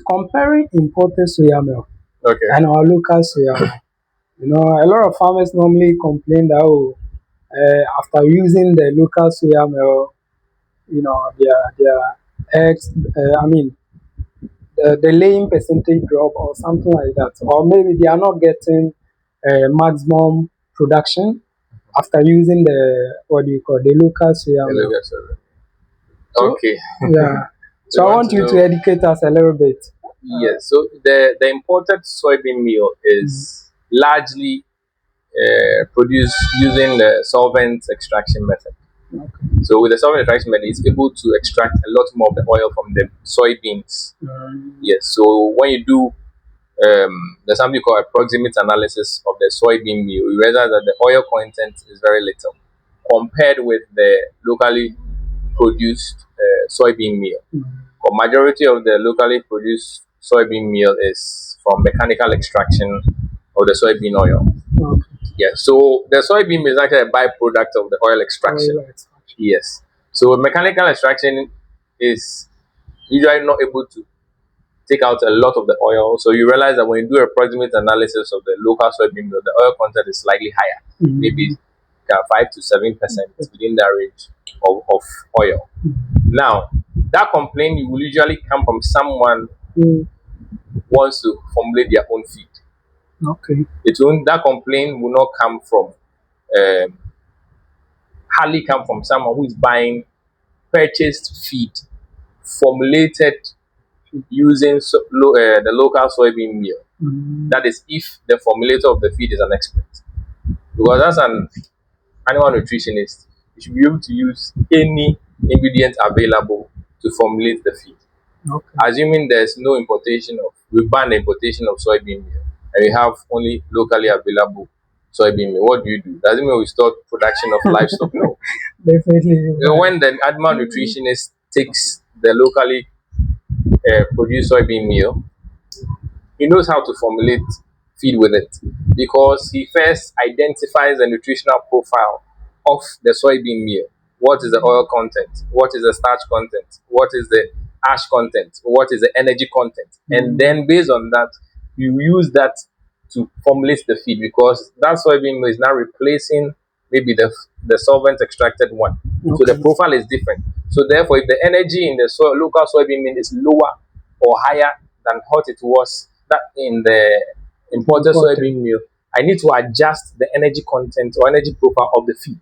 comparing imported soya milk Okay. and our local soya milk, a lot of farmers normally complain that after using the local soya milk, their eggs, the laying percentage drop or something like that, or maybe they are not getting maximum production after using the local soya milk. So, Okay. yeah. We So I want want to you to know. educate us a little bit. Yes. So the imported soybean meal is largely produced using the solvent extraction method. Okay. So with the solvent extraction method, it's able to extract a lot more of the oil from the soybeans. Yes. So when you do there's something called a proximate analysis of the soybean meal, you realize that the oil content is very little compared with the locally produced soybean meal. The majority of the locally produced soybean meal is from mechanical extraction of the soybean oil. Okay. Yeah, so the soybean meal is actually a byproduct of the oil extraction. Oil extraction. Yes. So mechanical extraction is usually not able to take out a lot of the oil. So you realize that when you do a proximate analysis of the local soybean meal, the oil content is slightly higher, maybe 5 to 7% within that range of oil. Now, that complaint will usually come from someone who wants to formulate their own feed. Okay. That complaint will not come from hardly come from someone who is buying purchased feed formulated using the local soybean meal. That is, if the formulator of the feed is an expert. Because as an animal nutritionist, you should be able to use any ingredient available to formulate the feed. Okay. Assuming there's no importation we ban the importation of soybean meal, and we have only locally available soybean meal, what do? Does it mean we stop production of livestock? No. Definitely. When the animal nutritionist takes the locally produced soybean meal, he knows how to formulate feed with it, because he first identifies the nutritional profile of the soybean meal. What is the oil content? What is the starch content? What is the ash content? What is the energy content? And then based on that, you use that to formulate the feed, because that soybean meal is now replacing maybe the solvent extracted one. So the profile is different. So therefore, if the energy in the local soybean meal is lower or higher than what it was that in the imported soybean meal, I need to adjust the energy content or energy profile of the feed.